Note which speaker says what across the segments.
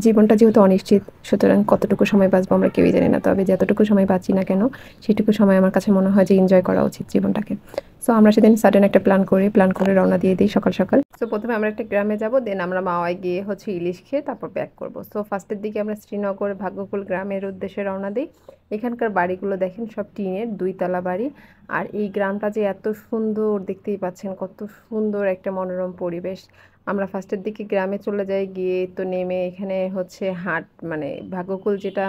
Speaker 1: জীবনটা যেহেতু অনিশ্চিত, সুতরাং কতটুকু সময় বাঁচবো আমরা কেউই জানি না। তবে যতটুকু সময় বাঁচি না কেন, সেটুকু সময় আমার কাছে মনে হয় যে এনজয় করা উচিত জীবনটাকে। সো আমরা সেদিন সাডেন একটা প্ল্যান করে রওনা দিয়ে দিই সকাল সকাল। সো প্রথমে আমরা একটা গ্রামে যাব, দেন আমরা মাওয়ায় গিয়ে হচ্ছে ইলিশ খেয়ে তারপর ব্যাক করব। সো ফার্স্টের দিকে আমরা শ্রীনগর ভাগ্যকুল গ্রামের উদ্দেশ্যে রওনা দিই। এখানকার বাড়িগুলো দেখেন, সব টিনের 2 তলা বাড়ি। আর এই গ্রামটা যে এত সুন্দর, দেখতেই পাচ্ছেন কত সুন্দর একটা মনোরম পরিবেশ। আমরা ফার্স্টের দিকে গ্রামে চলে যাই, গিয়ে তো নেমে এখানে হচ্ছে হাট, মানে ভাগ্যকুল যেটা,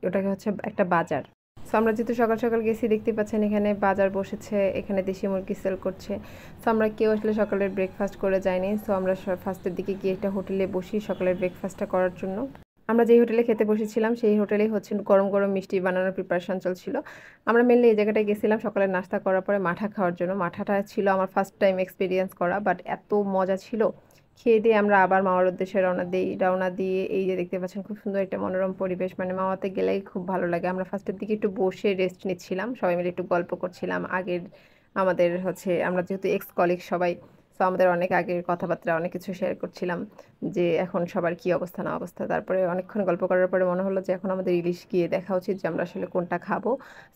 Speaker 1: ওটাকে হচ্ছে একটা বাজার। সো আমরা যেহেতু সকাল সকাল গেছি, দেখতে পাচ্ছেন এখানে বাজার বসেছে, এখানে দেশি মুরগি সেল করছে। সো আমরা কেউ আসলে সকালের ব্রেকফাস্ট করে যাইনি। সো আমরা ফার্স্টের দিকে গিয়ে একটা হোটেলে বসি সকালের ব্রেকফাস্টটা করার জন্য। আমরা যেই হোটেলে খেতে বসেছিলাম সেই হোটেলেই হচ্ছে গরম গরম মিষ্টি বানানোর প্রিপারেশন চলছিল। আমরা মেনলি এই জায়গাটায় গেছিলাম সকালে নাস্তা করার পরে মাঠা খাওয়ার জন্য। মাঠাটা ছিল আমার ফার্স্ট টাইম এক্সপিরিয়েন্স করা, বাট এত মজা ছিল। খেয়ে দিয়ে আমরা আবার মাওয়ার উদ্দেশ্যে রওনা দিই। রওনা দিয়ে এই যে দেখতে পাচ্ছেন খুব সুন্দর একটা মনোরম পরিবেশ, মানে মাওয়াতে গেলেই খুব ভালো লাগে। আমরা ফার্স্টের দিকে একটু বসে রেস্ট নিচ্ছিলাম, সবাই মিলে একটু গল্প করছিলাম আগের, আমাদের হচ্ছে আমরা যেহেতু এক্স কলিগ সবাই, তো আমাদের অনেক আগের কথাবার্তা অনেক কিছু শেয়ার করছিলাম, যে এখন সবার কি অবস্থা না অবস্থা। তারপরে অনেকক্ষণ গল্প করার পরে মনে হলো যে এখন আমাদের ইলিশ গিয়ে দেখা উচিত, যে আমরা আসলে কোনটা খাবো।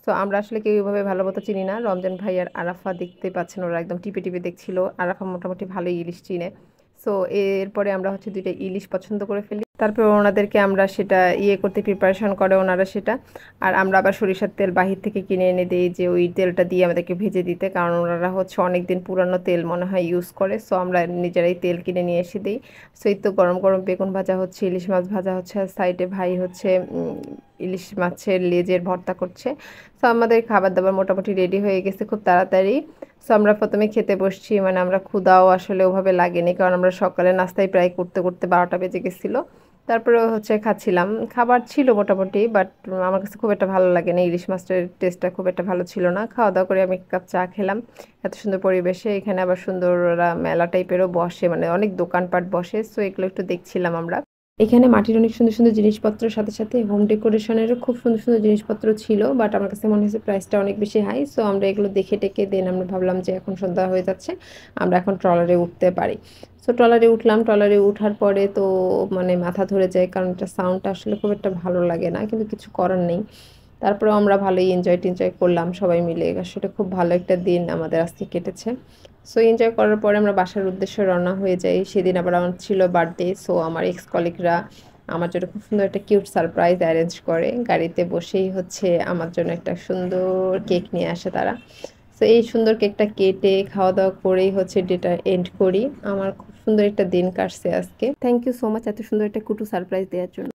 Speaker 1: তো আমরা আসলে কেউ এইভাবে ভালো মতো চিনি না। রমজান ভাই আর আরাফা দেখতে পাচ্ছেন, ওরা একদম টিপে টিপে দেখছিল। আরাফা মোটামুটি ভালোই ইলিশ চিনে। সো এরপরে আমরা হচ্ছে 2টা ইলিশ পছন্দ করে ফেলি। তারপর ওনাদেরকে আমরা সেটা করতে প্রিপারেশন করে ওনারা সেটা। আর আমরা আবার সরিষার তেল বাহির থেকে কিনে এনে দিই, যে ওই তেলটা দিয়ে আমাদেরকে ভেজে দিতে, কারণ ওনারা হচ্ছে অনেক দিন পুরানো তেল মনে হয় ইউজ করে। সো আমরা নিজেরাই তেল কিনে নিয়ে এসে দিই। সো এই তো গরম গরম বেগুন ভাজা হচ্ছে, ইলিশ মাছ ভাজা হচ্ছে, আর সাইডে ভাই হচ্ছে ইলিশ মাছের লেজের ভর্তা করছে। সো আমাদের খাবার দাবার মোটামুটি রেডি হয়ে গেছে খুব তাড়াতাড়ি। সো আমরা প্রথমে খেতে বসছি, মানে আমরা ক্ষুধাও আসলে ওভাবে লাগেনি, কারণ আমরা সকালে নাস্তায় প্রায় করতে করতে 12টা বেজে গেছিলো। তারপরে হচ্ছে খাচ্ছিলাম, খাবার ছিল মোটামুটি, বাট আমার কাছে খুব একটা ভালো লাগে না, ইলিশ মাছের টেস্টটা খুব একটা ভালো ছিল না। খাওয়া দাওয়া করে আমি এক কাপ চা খেলাম এত সুন্দর পরিবেশে। এখানে আবার সুন্দর ওরা মেলা টাইপেরও বসে, মানে অনেক দোকানপাট বসে। সো এগুলো একটু দেখছিলাম আমরা। এখানে মাটির অনেক সুন্দর সুন্দর জিনিসপত্রের সাথে সাথে হোম ডেকোরেশনেরও খুব সুন্দর সুন্দর জিনিসপত্র ছিল, বাট আমার কাছে মনে হয়েছে প্রাইসটা অনেক বেশি হাই। সো আমরা এগুলো দেখে টেকে দেন আমরা ভাবলাম যে এখন সন্ধ্যা হয়ে যাচ্ছে, আমরা এখন ট্রলারে উঠতে পারি। সো ট্রলারে উঠলাম। ট্রলারে উঠার পরে তো মানে মাথা ধরে যায়, কারণ এটা সাউন্ডটা আসলে খুব একটা ভালো লাগে না, কিন্তু কিছু করার নেই। তারপরেও আমরা ভালোই এনজয় টেনজয় করলাম সবাই মিলে। আসলে খুব ভালো একটা দিন আমাদের আজকে কেটেছে। সো এনজয় করার পরে আমরা বাসার উদ্দেশ্যে রওনা হয়ে যাই। সেদিন আবার আমার ছিল বার্থডে। সো আমার এক্স কলিগরা আমার জন্য খুব সুন্দর একটা কিউট সারপ্রাইজ অ্যারেঞ্জ করে। গাড়িতে বসেই হচ্ছে আমার জন্য একটা সুন্দর কেক নিয়ে আসে তারা। সো এই সুন্দর কেকটা কেটে খাওয়া দাওয়া করেই হচ্ছে ডেটা এন্ড করি। আমার খুব সুন্দর একটা দিন কাটছে আজকে। থ্যাংক ইউ সো মাচ এত সুন্দর একটা কুটু সারপ্রাইজ দেওয়ার জন্য।